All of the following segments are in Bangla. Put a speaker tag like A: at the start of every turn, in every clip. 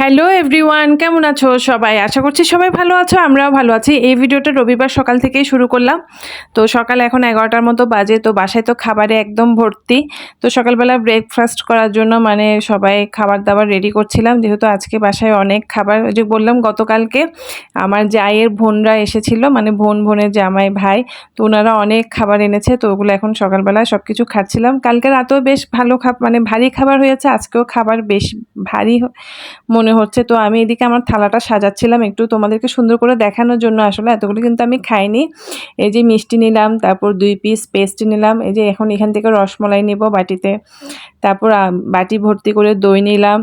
A: হ্যালো এভরিওয়ান, কেমন আছো সবাই? আশা করছি সবাই ভালো আছো, আমরাও ভালো আছি। এই ভিডিওটা রবিবার সকাল থেকেই শুরু করলাম। তো সকাল এখন 11টার মতো বাজে। তো বাসায় তো খাবারে একদম ভর্তি। তো সকালবেলা ব্রেকফাস্ট করার জন্য মানে সবাই খাবার দাবার রেডি করছিলাম, যেহেতু আজকে বাসায় অনেক খাবার। ওই যে বললাম গতকালকে আমার জায়ের বোনরা এসেছিল, মানে বোনের জামাই ভাই। তো ওনারা অনেক খাবার এনেছে, তো ওগুলো এখন সকালবেলা সব কিছু খাচ্ছিলাম। কালকে রাতেও বেশ ভালো মানে ভারী খাবার হয়েছে, আজকেও খাবার বেশ ভারী মনে হচ্ছে। তো আমি এদিকে আমার থালাটা সাজাচ্ছিলাম একটু তোমাদেরকে সুন্দর করে দেখানোর জন্য। আসলে এতগুলো কিন্তু আমি খাইনি। এই যে মিষ্টি নিলাম, তারপর 2 পিস পেস্ট নিলাম, এই যে এখন এখান থেকে রসমালাই নেব বাটিতে, তারপর বাটি ভর্তি করে দই নিলাম,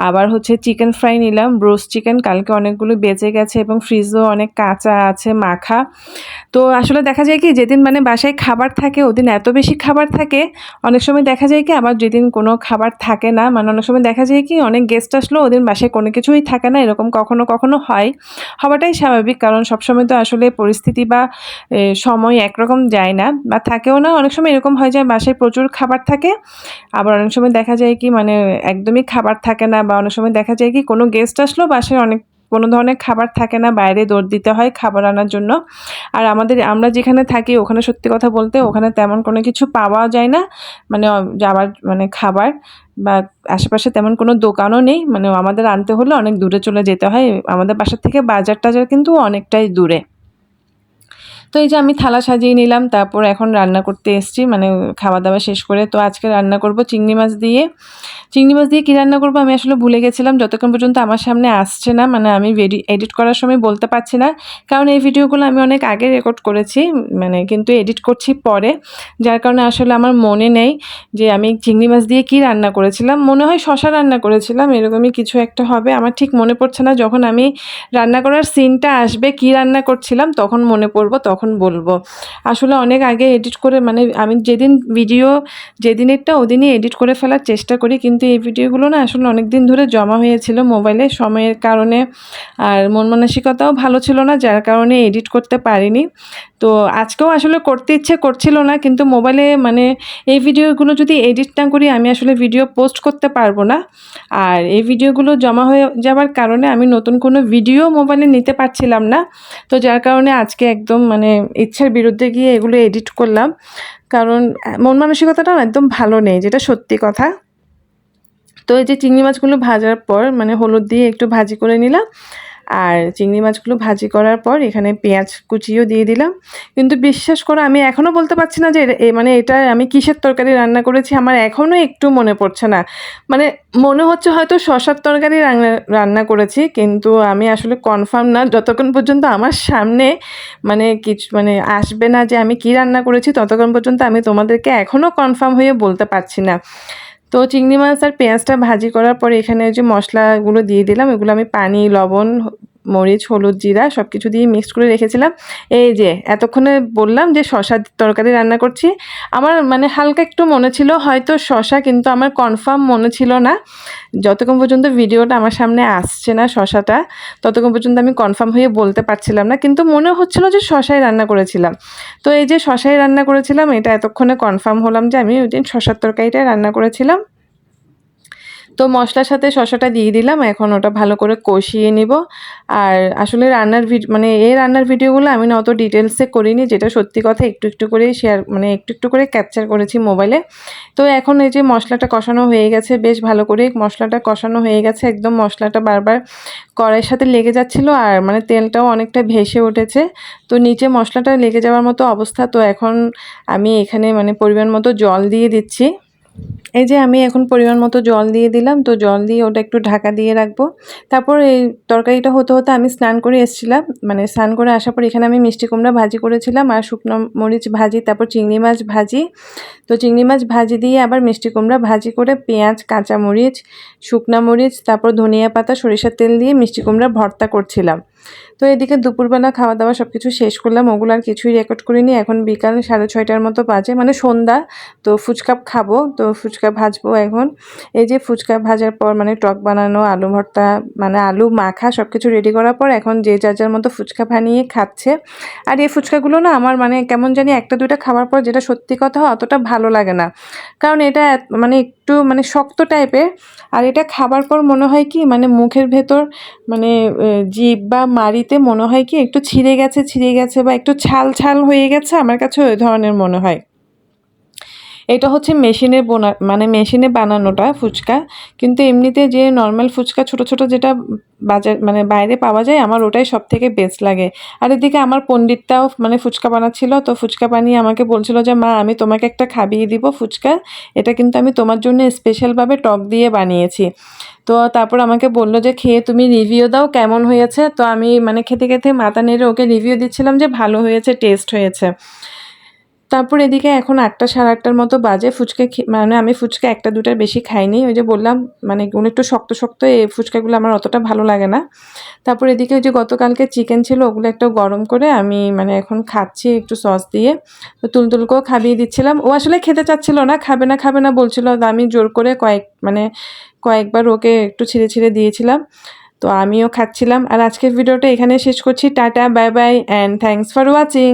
A: আবার হচ্ছে চিকেন ফ্রাই নিলাম, ব্রোস্ট চিকেন, কালকে অনেকগুলো বেঁচে গেছে এবং ফ্রিজও অনেক কাঁচা আছে মাখা। তো আসলে দেখা যায় কি, যেদিন মানে বাসায় খাবার থাকে ওদিন এত বেশি খাবার থাকে। অনেক সময় দেখা যায় কি, আবার যেদিন কোনো খাবার থাকে না, মানে অনেক সময় দেখা যায় কি অনেক গেস্ট আসলো ওদিন বাসায় কোনো কিছুই থাকে না, এরকম কখনো কখনো হয়। হওয়াটাই স্বাভাবিক, কারণ সবসময় তো আসলে পরিস্থিতি বা সময় একরকম যায় না বা থাকেও না। অনেক সময় এরকম হয় যায় বাসায় প্রচুর খাবার থাকে, আবার অনেক সময় দেখা যায় কি মানে একদমই খাবার থাকে না, বা অনেক সময় দেখা যায় কি কোনো গেস্ট আসলো বাসায় অনেক কোনো ধরনের খাবার থাকে না, বাইরে দৌড় দিতে হয় খাবার আনার জন্য। আর আমরা যেখানে থাকি ওখানে সত্যি কথা বলতে ওখানে তেমন কোনো কিছু পাওয়া যায় না, মানে যাওয়ার মানে খাবার বা আশেপাশে তেমন কোনো দোকানও নেই, মানে আমাদের আনতে হলে অনেক দূরে চলে যেতে হয়। আমাদের বাসা থেকে বাজার টাজার কিন্তু অনেকটাই দূরে। তো এই যে আমি থালা সাজিয়ে নিলাম, তারপর এখন রান্না করতে এসেছি, মানে খাওয়া দাওয়া শেষ করে। তো আজকে রান্না করব চিংড়ি মাছ দিয়ে। চিংড়ি মাছ দিয়ে কী রান্না করবো আমি আসলে ভুলে গেছিলাম, যতক্ষণ পর্যন্ত আমার সামনে আসছে না, মানে আমি এডিট করার সময় বলতে পারছি না, কারণ এই ভিডিওগুলো আমি অনেক আগে রেকর্ড করেছি, মানে কিন্তু এডিট করছি পরে, যার কারণে আসলে আমার মনে নেই যে আমি চিংড়ি মাছ দিয়ে কী রান্না করেছিলাম। মনে হয় শশা রান্না করেছিলাম, এরকমই কিছু একটা হবে, আমার ঠিক মনে পড়ছে না। যখন আমি রান্না করার সিনটা আসবে কী রান্না করছিলাম তখন মনে পড়বো, তখন বলবো। আসলে অনেক আগে এডিট করে, মানে আমি যেদিনেরটা ওদিনই এডিট করে ফেলার চেষ্টা করি, কিন্তু এই ভিডিওগুলো না আসলে অনেক দিন ধরে জমা হয়েছিল মোবাইলে, সময়ের কারণে আর মন মানসিকতাও ভালো ছিল না, যার কারণে এডিট করতে পারিনি। তো আজকেও আসলে করতে ইচ্ছে করছিল না, কিন্তু মোবাইলে মানে এই ভিডিওগুলো যদি এডিট না করি আমি আসলে ভিডিও পোস্ট করতে পারবো না। আর এই ভিডিওগুলো জমা হয়ে যাওয়ার কারণে আমি নতুন কোনো ভিডিও মোবাইলে নিতে পারছিলাম না। তো যার কারণে আজকে একদম মানে ইচ্ছার বিরুদ্ধে গিয়ে এগুলো এডিট করলাম, কারণ মন মানসিকতাটা একদম ভালো নেই, যেটা সত্যি কথা। তো এই যে চিংড়ি মাছগুলো ভাজার পর মানে হলুদ দিয়ে একটু ভাজি করে নিলাম, আর চিংড়ি মাছগুলো ভাজি করার পর এখানে পেঁয়াজ কুচিও দিয়ে দিলাম। কিন্তু বিশ্বাস করো আমি এখনও বলতে পারছি না যে মানে এটা আমি কিসের তরকারি রান্না করেছি, আমার এখনও একটু মনে পড়ছে না। মানে মনে হচ্ছে হয়তো শসার তরকারি রান্না করেছি, কিন্তু আমি আসলে কনফার্ম না, যতক্ষণ পর্যন্ত আমার সামনে মানে কিছু মানে আসবে না যে আমি কি রান্না করেছি, ততক্ষণ পর্যন্ত আমি তোমাদেরকে এখনও কনফার্ম হয়ে বলতে পারছি না। তো চিংড়ি মাছ আর পেঁয়াজটা ভাজি করার পরে এখানে যে মশলাগুলো দিয়ে দিলাম, এগুলো আমি পানি, লবণ, মরিচ, হলুদ, জিরা সব কিছু দিয়ে মিক্সড করে রেখেছিলাম। এই যে এতক্ষণে বললাম যে শশার তরকারি রান্না করছি, আমার মানে হালকা একটু মনে ছিল হয়তো শশা, কিন্তু আমার কনফার্ম মনে ছিল না। যতক্ষণ পর্যন্ত ভিডিওটা আমার সামনে আসছে না শশাটা, ততক্ষণ পর্যন্ত আমি কনফার্ম হয়ে বলতে পারছিলাম না, কিন্তু মনে হচ্ছিল যে শশাই রান্না করেছিলাম। তো এই যে শশাই রান্না করেছিলাম, এটা এতক্ষণে কনফার্ম হলাম যে আমি ওই দিন শশার তরকারিটাই রান্না করেছিলাম। তো মশলার সাথে শসাটা দিয়ে দিলাম, এখন ওটা ভালো করে কষিয়ে নিব। আর আসলে মানে এই রান্নার ভিডিওগুলো আমি না অত ডিটেলসে করিনি, যেটা সত্যি কথা, একটু একটু করে শেয়ার মানে একটু একটু করে ক্যাপচার করেছি মোবাইলে। তো এখন এই যে মশলাটা কষানো হয়ে গেছে, বেশ ভালো করে মশলাটা কষানো হয়ে গেছে, একদম মশলাটা বারবার কড়াইয়ের সাথে লেগে যাচ্ছিল, আর মানে তেলটাও অনেকটা ভেসে উঠেছে। তো নিচে মশলাটা লেগে যাওয়ার মতো অবস্থা। তো এখন আমি এখানে মানে পরিমাণ মতো জল দিয়ে দিচ্ছি। এই যে আমি এখন পরিমাণ মতো জল দিয়ে দিলাম, তো জল দিয়ে ওটা একটু ঢাকা দিয়ে রাখবো। তারপর এই তরকারিটা হতে হতে আমি স্নান করে এসেছিলাম, মানে স্নান করে আসার পর এখানে আমি মিষ্টি কুমড়া ভাজি করেছিলাম আর শুকনো মরিচ ভাজি, তারপর চিংড়ি মাছ ভাজি। তো চিংড়ি মাছ ভাজি দিয়ে আবার মিষ্টি কুমড়া ভাজি করে পেঁয়াজ, কাঁচা মরিচ, শুকনো মরিচ, তারপর ধনিয়া পাতা, সরিষার তেল দিয়ে মিষ্টি কুমড়া ভর্তা করছিলাম। তো এদিকে দুপুরবেলা খাওয়া দাওয়া সব কিছু শেষ করলাম, ওগুলো আর কিছুই রেকর্ড করিনি। এখন বিকাল 6:30টার মতো বাজে, মানে সন্ধ্যা। তো ফুচকা খাবো, তো ফুচকা ভাজবো এখন। এই যে ফুচকা ভাজার পর মানে টক বানানো, আলু ভর্তা, মানে আলু মাখা সব কিছু রেডি করার পর এখন যে যার যার মতো ফুচকা বানিয়ে খাচ্ছে। আর এই ফুচকাগুলো না আমার মানে কেমন জানি একটা দুইটা খাওয়ার পর, যেটা সত্যি কথা অতটা ভালো লাগে না, কারণ এটা মানে একটু মানে শক্ত টাইপের। আর এটা খাবার পর মনে হয় কি মানে মুখের ভেতর মানে জিভ বা মাড়িতে মনে হয় কি একটু ছিঁড়ে গেছে বা একটু ছাল ছাল হয়ে গেছে, আমার কাছে ওই ধরনের মনে হয়। এটা হচ্ছে মানে মেশিনে বানানোটা ফুচকা, কিন্তু এমনিতে যে নর্মাল ফুচকা ছোট ছোট যেটা বাজার মানে বাইরে পাওয়া যায়, আমার ওটাই সব থেকে বেস্ট লাগে। আর এদিকে আমার পণ্ডিতটাও মানে ফুচকা বানাচ্ছিল, তো ফুচকা বানিয়ে আমাকে বলছিল যে মা আমি তোমাকে একটা খাইয়ে দিব ফুচকা, এটা কিন্তু আমি তোমার জন্য স্পেশালভাবে টক দিয়ে বানিয়েছি। তো তারপর আমাকে বললো যে খেয়ে তুমি রিভিউ দাও কেমন হয়েছে। তো আমি মানে খেতে খেতে মাথা নেড়ে ওকে রিভিউ দিচ্ছিলাম যে ভালো হয়েছে, টেস্ট হয়েছে। তারপর এদিকে এখন 8টা 8:30টার মতো বাজে। মানে আমি ফুচকা একটা দুটার বেশি খাইনি, ওই যে বললাম মানে এগুলো একটু শক্ত শক্ত, এই ফুচকাগুলো আমার অতটা ভালো লাগে না। তারপর এদিকে ওই যে গতকালকে চিকেন ছিল, ওগুলো একটু গরম করে আমি মানে এখন খাচ্ছি একটু সস দিয়ে। তো তুলতুলকেও খাইয়ে দিচ্ছিলাম, ও আসলে খেতে চাচ্ছিল না, খাবে না বলছিল। আমি জোর করে কয়েকবার ওকে একটু ছিঁড়ে ছিঁড়ে দিয়েছিলাম। তো আমিও খাচ্ছিলাম। আর আজকের ভিডিওটা এখানে শেষ করছি। Tata, bye bye and thanks for watching.